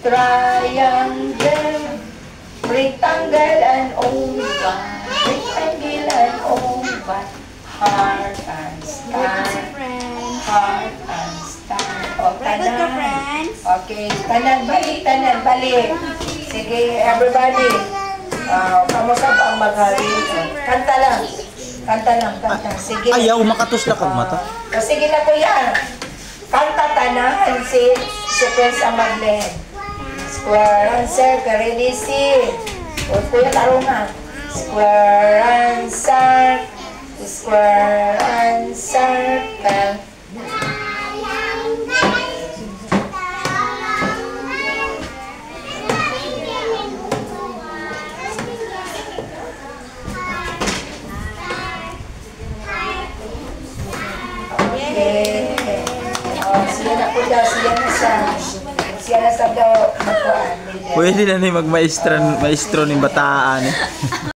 Triangle, rectangle and oval, rectangle and oval, heart and star, heart and star. O, tanan. Okay, tanan balik. Sige, everybody. Kamusta pa ang maghari? Kanta lang. Sige. Ayaw, makatos na kag mata. Sige na kuya. Kanta tanan, si Prince ang mag-lead. Square and circle, ready, see. O, kuya, tarungan. Square and circle. Okay. Siya na po daw, siya na sa daw magkuhan. Pwede na ni magmaestro ni bataan.